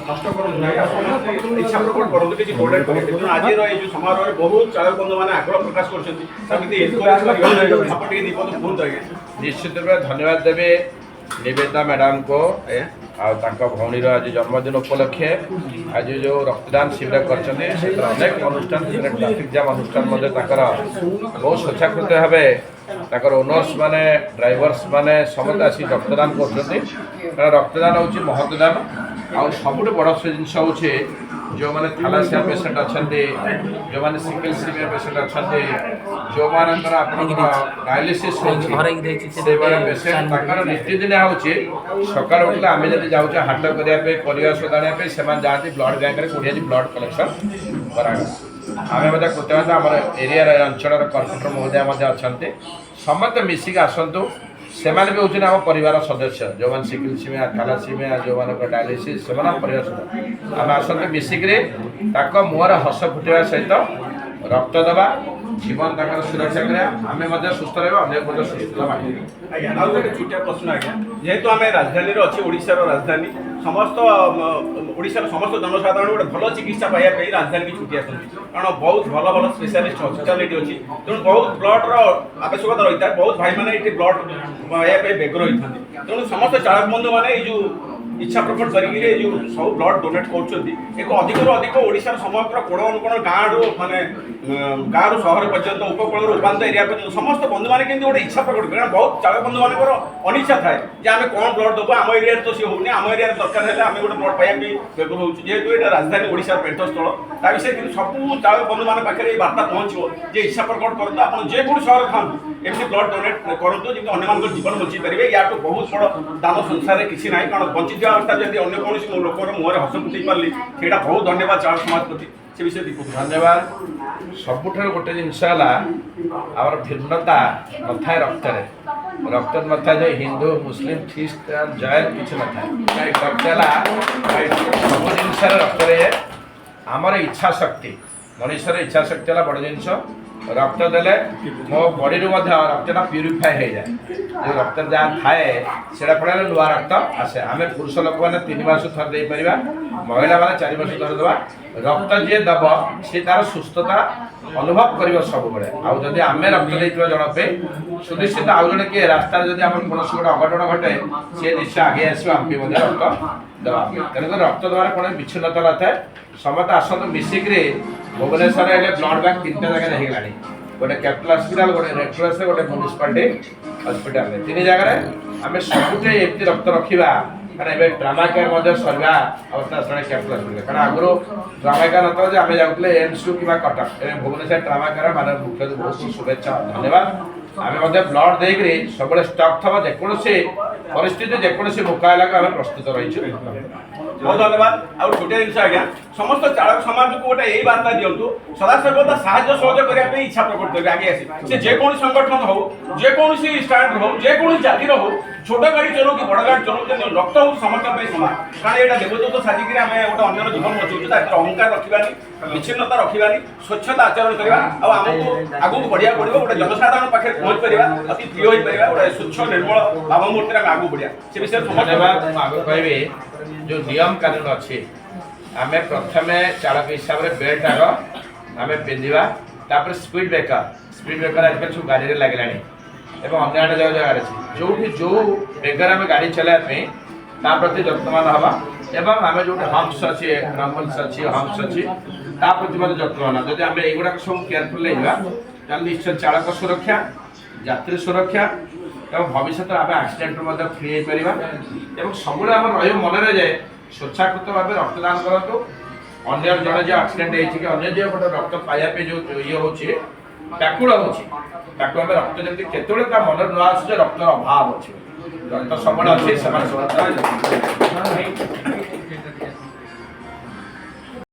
নষ্ট করুন না ইচ্ছা প্রকট করନ୍ତୁ କିଛି ଡୋନେଟ୍ କରିବେ ତେଣୁ ଆଜିର ଏଇ ଯେଉଁ ସମାରୋହରେ ବହୁତ ଚାଳକ ବନ୍ଧୁମାନେ ଆଗ୍ରହ ପ୍ରକାଶ କରିଛନ୍ତି ସେମିତି ଏନକରେଜ୍ କରି ଆପଣ ଟିକେ ଦୀପଦ କୁହନ୍ତୁ ଆଜ୍ଞା। ନିଶ୍ଚିତ ରୂପେ ଧନ୍ୟବାଦ ଦେବେ ନିବେଦିତା ମ୍ୟାଡ଼ାମଙ୍କୁ ଆଉ ତାଙ୍କ ଭଉଣୀର ଆଜି ଜନ୍ମଦିନ ଉପଲକ୍ଷେ ଆଜି ଯେଉଁ ରକ୍ତଦାନ ଶିବିର କରିଛନ୍ତି ସେଥିରେ ଅନେକ ଅନୁଷ୍ଠାନ ସେଥିରେ ଟ୍ରାଫିକ୍ ଜାମ୍ ଅନୁଷ୍ଠାନ ମଧ୍ୟ ତାଙ୍କର ବହୁତ ସ୍ୱଚ୍ଛାକୃତ ଭାବେ ତାଙ୍କର ଓନର୍ସ ମାନେ ଡ୍ରାଇଭର୍ସ ମାନେ ସମସ୍ତେ ଆସି ରକ୍ତଦାନ କରୁଛନ୍ତି କାରଣ ରକ୍ତଦାନ ହେଉଛି ମହତ ଦାନ ଆଉ ସବୁଠୁ ବଡ଼ ଜିନିଷ ହେଉଛି ଯେଉଁମାନେ ଥାଲାସିଆ ପେସେଣ୍ଟ ଅଛନ୍ତି ଯେଉଁମାନେ ସିକେଲ୍ ସିମିଆ ପେସେଣ୍ଟ ଅଛନ୍ତି ଯେଉଁମାନଙ୍କର ଆପଣଙ୍କର ଡାୟାଲିସିସ୍ ହେଉଛି ସେଇଭଳିଆ ପେସେଣ୍ଟ ତାଙ୍କର ନୀତିଦିନିଆ ହେଉଛି ସକାଳୁ ଉଠିଲେ ଆମେ ଯଦି ଯାଉଛେ ହାଟ କରିବା ପାଇଁ ପରିବା ସଉଦା ଆଣିବା ପାଇଁ ସେମାନେ ଯାଆନ୍ତି ବ୍ଲଡ଼ ବ୍ୟାଙ୍କରେ କୋଉଠି ଆଜି ବ୍ଲଡ଼ କଲେକ୍ସନ୍ କରାଗଲା। ଆମେ ମଧ୍ୟ କୃତଜ୍ଞତା ଆମର ଏରିଆର ଅଞ୍ଚଳର କର୍ପୋରେଟର ମହୋଦୟ ମଧ୍ୟ ଅଛନ୍ତି ସମସ୍ତେ ମିଶିକି ଆସନ୍ତୁ ସେମାନେ ବି ହେଉଛନ୍ତି ଆମ ପରିବାର ସଦସ୍ୟ ଯେଉଁମାନେ ସିକିଲ୍ ସିମିଆ ଥାଲାସିମିଆ ଯେଉଁମାନଙ୍କର ଡାୟାଲିସିସ୍ ସେମାନେ ଆମ ପରିବାର ସଦସ୍ୟ ଆମେ ଆସନ୍ତୁ ମିଶିକିରି ତାଙ୍କ ମୁହଁରେ ହସ ଫୁଟିବା ସହିତ ରକ୍ତ ଦେବା ଜୀବନ ତାଙ୍କର ସୁରକ୍ଷା କରିବା ଆମେ ମଧ୍ୟ ସୁସ୍ଥ ରହିବା ଅନ୍ୟ ମଧ୍ୟ ସୁସ୍ଥ ହେବା। ଆଜ୍ଞା ଆଉ ଗୋଟେ ଛୋଟିଆ ପ୍ରଶ୍ନ ଆଜ୍ଞା ଯେହେତୁ ଆମେ ରାଜଧାନୀରେ ଅଛି ଓଡ଼ିଶାର ରାଜଧାନୀ ସମସ୍ତ ଓଡ଼ିଶାର ସମସ୍ତ ଜନସାଧାରଣ ଗୋଟେ ଭଲ ଚିକିତ୍ସା ପାଇବା ପାଇଁ ରାଜଧାନୀକି ଛୁଟି ଆସନ୍ତି କାରଣ ବହୁତ ଭଲ ଭଲ ସ୍ପେଶାଲିଷ୍ଟ ହସ୍ପିଟାଲ ଏଠି ଅଛି ତେଣୁ ବହୁତ ବ୍ଲଡର ଆବଶ୍ୟକତା ରହିଥାଏ ବହୁତ ଭାଇମାନେ ଏଠି ବ୍ଲଡ ପାଇବା ପାଇଁ ବ୍ୟଗ୍ର ହୋଇଥାନ୍ତି ତେଣୁ ସମସ୍ତ ଚାଳକ ବନ୍ଧୁମାନେ ଏଇ ଯେଉଁ ଇଚ୍ଛା ପ୍ରକଟ କରିକି ଏ ଯେଉଁ ସବୁ ବ୍ଲଡ୍ ଡୋନେଟ୍ କରୁଛନ୍ତି ଏକ ଅଧିକରୁ ଅଧିକ ଓଡ଼ିଶାର ସମଗ୍ର କୋଣ ଅନୁକୋଣ ଗାଁରୁ ମାନେ ଗାଁରୁ ସହର ପର୍ଯ୍ୟନ୍ତ ଉପକୂଳରୁ ଉପାନ୍ତ ଏରିଆ ପର୍ଯ୍ୟନ୍ତ ସମସ୍ତ ବନ୍ଧୁମାନେ କିନ୍ତୁ ଗୋଟେ ଇଚ୍ଛା ପ୍ରକଟ କରେ କାରଣ ବହୁତ ଚାଳକ ବନ୍ଧୁମାନଙ୍କର ଅନିଚ୍ଛା ଥାଏ ଯେ ଆମେ କ'ଣ ବ୍ଲଡ୍ ଦେବୁ ଆମ ଏରିଆରେ ତ ସିଏ ହେଉନି ଆମ ଏରିଆରେ ଦରକାର ହେଲେ ଆମେ ଗୋଟେ ବ୍ଲଡ୍ ପାଇବା ପାଇଁ ବ୍ୟବହାର ହେଉଛୁ ଯେହେତୁ ଏଇଟା ରାଜଧାନୀ ଓଡ଼ିଶାର ପେଣ୍ଠସ୍ଥଳ ତା ବିଷୟରେ କିନ୍ତୁ ସବୁ ଚାଳକ ବନ୍ଧୁମାନଙ୍କ ପାଖରେ ଏଇ ବାର୍ତ୍ତା ପହଞ୍ଚିବ ଯେ ଇଚ୍ଛା ପ୍ରକଟ କରନ୍ତୁ ଆପଣ ଯେକୌଣସି ସହର ଥାଆନ୍ତୁ ଏମିତି ବ୍ଲଡ୍ ଡୋନେଟ୍ କରନ୍ତୁ ଯେମିତି ଅନ୍ୟମାନଙ୍କର ଜୀବନ ବଞ୍ଚେଇ ପାରିବେ ୟାଠୁ ବହୁତ ବଡ଼ ଦାନ ସଂସାରରେ କିଛି ନାହିଁ କାରଣ ବଞ୍ଚିଥିବା ଅବସ୍ଥାରେ ଯଦି ଅନ୍ୟ କୌଣସି ଲୋକର ମୁହଁରେ ହସ ଫୁଟେଇ ପାରିଲି ସେଇଟା ବହୁତ ଧନ୍ୟବାଦ ଚାଳ ସମାଜ ପ୍ରତି ସେ ବିଷୟରେ ଦୀପକ ଧନ୍ୟବାଦ। ସବୁଠାରୁ ଗୋଟେ ଜିନିଷ ହେଲା ଆମର ଭିନ୍ନତା ନଥାଏ ରକ୍ତରେ ରକ୍ତ ନଥାଏ ଯେ ହିନ୍ଦୁ ମୁସଲିମ ଖ୍ରୀଷ୍ଟିଆନ ଜୈନ କିଛି ନଥାଏ ରକ୍ତ ହେଲା ସବୁ ଜିନିଷରେ ରକ୍ତରେ ଆମର ଇଚ୍ଛା ଶକ୍ତି ମଣିଷର ଇଚ୍ଛା ଶକ୍ତି ହେଲା ବଡ଼ ଜିନିଷ ରକ୍ତ ଦେଲେ ମୋ ବଡ଼ିରୁ ମଧ୍ୟ ରକ୍ତଟା ପ୍ୟୁରିଫାଏ ହେଇଯାଏ ଯେଉଁ ରକ୍ତରେ ଯାହା ଥାଏ ସେଇଟା ପଡ଼ିଲେ ନୂଆ ରକ୍ତ ଆସେ ଆମେ ପୁରୁଷ ଲୋକମାନେ 3 ମାସ ଥରେ ଦେଇପାରିବା ମହିଳାମାନେ 4 ମାସ ଥରେ ଦେବା ରକ୍ତ ଯିଏ ଦେବ ସେ ତାର ସୁସ୍ଥତା ଅନୁଭବ କରିବ ସବୁବେଳେ ଆଉ ଯଦି ଆମେ ରକ୍ତ ଦେଇଥିବା ଜଣ ପାଇଁ ସୁନିଶ୍ଚିତ ଆଉ ଜଣେ କିଏ ରାସ୍ତାରେ ଯଦି ଆମର କୌଣସି ଗୋଟେ ଅଘଟଣ ଘଟେ ସେ ନିଶ୍ଚୟ ଆଗେଇ ଆସିବ ଆମେ ମଧ୍ୟ ରକ୍ତ ଦେବା ତେଣୁକରି ରକ୍ତ ଦେବାରେ କୌଣସି ବିଚ୍ଛିନ୍ନତା ନଥାଏ ସମସ୍ତେ ଆସନ୍ତୁ ମିଶିକିରି ଭୁବନେଶ୍ୱରରେ ହେଲେ ବ୍ଲଡ୍ ବ୍ୟାଙ୍କ 3ଟା ଜାଗାରେ ହେଇଗଲାଣି ଗୋଟେ କ୍ୟାପିଟାଲ ହସ୍ପିଟାଲ ଗୋଟେ ରେଡ୍ କ୍ରସରେ ଗୋଟେ ମ୍ୟୁନିସିପାଲିଟି ହସ୍ପିଟାଲରେ 3 ଜାଗାରେ ଆମେ ସବୁଠି ଏମିତି ରକ୍ତ ରଖିବା କାରଣ ଏବେ ଟ୍ରାମା କେୟାର ମଧ୍ୟ ସରିବା ଅବସ୍ଥା ଆସିଲାଣି କ୍ୟାପିଟାଲ ହସ୍ପିଟାଲ କାରଣ ଆଗରୁ ଟ୍ରାମା କେୟାର ନଥିଲା ଯେ ଆମେ ଯାଉଥିଲେ ଏମ୍ସକୁ କିମ୍ବା କଟକ ଏବେ ଭୁବନେଶ୍ୱର ଟ୍ରାମା କେୟାର ମାନେ ମୁଖ୍ୟ ବହୁତ ଶୁଭେଚ୍ଛା ଧନ୍ୟବାଦ ଆମେ ମଧ୍ୟ ବ୍ଲଡ୍ ଦେଇକରି ସବୁବେଳେ ଷ୍ଟକ୍ ଥବ ଯେକୌଣସି ପରିସ୍ଥିତି ଯେକୌଣସି ମୁକାବିଲାକୁ ଆମେ ପ୍ରସ୍ତୁତ ରହିଛୁ। ବହୁତ ଧନ୍ୟବାଦ ଆଉ ଛୋଟିଆ ଜିନିଷ ଆଜ୍ଞା ସମସ୍ତ ଚାଳକ ସମାଜକୁ ଗୋଟେ ଏଇ ବାର୍ତ୍ତା ଦିଅନ୍ତୁ ସଦାସର୍ବଦା ସାହାଯ୍ୟ ସହଯୋଗ କରିବା ପାଇଁ ଇଚ୍ଛା ପ୍ରକଟ କରିବେ ଆଗେ ଆସି ସେ ଯେକୌଣସି ସଂଗଠନ ହଉ ଯେକୌଣସି ଷ୍ଟାଣ୍ଡ ହଉ ଯେକୌଣସି ଜାତିର ହଉ ଛୋଟ ଗାଡ଼ି ଚଲାଉ କି ବଡ଼ ଗାଡ଼ି ଚଲାଉ ରକ୍ତ ହେଉଛି ସମସ୍ତଙ୍କ ପାଇଁ ସମାନ କାରଣ ଏଇଟା ଦେବଦୂତ ସାଜିକିରି ଆମେ ଗୋଟେ ଅନ୍ୟର ଜୀବନ ବଞ୍ଚଉଛୁ ତା ଭିତରେ ଅହଙ୍କାର ରଖିବାନି ବିଚ୍ଛିନ୍ନତା ରଖିବାନି ସ୍ୱଚ୍ଛତା ଆଚରଣ କରିବା ଆଉ ଆମକୁ ଆଗକୁ ବଢ଼ିବାକୁ ପଡ଼ିବ ଗୋଟେ ଜନସାଧାରଣ ପାଖରେ ପହଞ୍ଚି ପାରିବା ଅତି ପ୍ରିୟ ହୋଇପାରିବା ଗୋଟେ ସ୍ୱଚ୍ଛ ନିର୍ମଳ ଭାବମୂର୍ତ୍ତିରେ ଆମେ ଆଗକୁ ବଢ଼ିବା ସେ ବିଷୟରେ ଧନ୍ୟବାଦ। ମୁଁ ଆଗକୁ କହିବି ଯେଉଁ ନିୟମ କାନୁନ ଅଛି ଆମେ ପ୍ରଥମେ ଚାଳକ ହିସାବରେ ବେଲ୍ଟ ଆଗ ଆମେ ପିନ୍ଧିବା ତାପରେ ସ୍ପିଡ୍ ବ୍ରେକର ଆଜିକାଲି ସବୁ ଗାଡ଼ିରେ ଲାଗିଲାଣି ଏବଂ ଅନ୍ୟ ଆଡ଼େ ଜାଗାରେ ଅଛି ଯେଉଁଠି ଯେଉଁ ବେଗରେ ଆମେ ଗାଡ଼ି ଚଲାଇବା ପାଇଁ ତା ପ୍ରତି ଯତ୍ନବାନ ହେବା ଏବଂ ଆମେ ଯେଉଁଠି ହମ୍ପସ୍ ଅଛି ରମ୍ବଲ୍ସ ଅଛି ହମ୍ପସ୍ ଅଛି ତା ପ୍ରତି ମଧ୍ୟ ଯତ୍ନବାନ ଯଦି ଆମେ ଏଇଗୁଡ଼ାକ ସବୁ କେୟାରଫୁଲ୍ ହେଇଯିବା ତାହେଲେ ନିଶ୍ଚୟ ଚାଳକ ସୁରକ୍ଷା ଯାତ୍ରୀ ସୁରକ୍ଷା ଏବଂ ଭବିଷ୍ୟତରେ ଆମେ ଆକ୍ସିଡେଣ୍ଟରୁ ମଧ୍ୟ ଫ୍ରି ହେଇପାରିବା ଏବଂ ସବୁବେଳେ ଆମର ରହିବ ମନରେ ଯେ ସ୍ୱଚ୍ଛାକୃତ ଭାବେ ରକ୍ତଦାନ କରନ୍ତୁ ଅନ୍ୟ ଜଣେ ଯେଉଁ ଆକ୍ସିଡେଣ୍ଟ ହେଇଛି କି ଅନ୍ୟ ଯେଉଁ ଗୋଟେ ରକ୍ତ ପାଇବା ପାଇଁ ଯେଉଁ ଇଏ ହେଉଛି ବ୍ୟାକୁଳ ହେଉଛି ତାକୁ ଆମେ ରକ୍ତ ଯେମିତି କେତେବେଳେ ତା ମନରେ ନ ଆସୁଛି ରକ୍ତର ଅଭାବ ଅଛି ରକ୍ତ ସବୁବେଳେ ଅଛି ସେମାନେ ସବୁ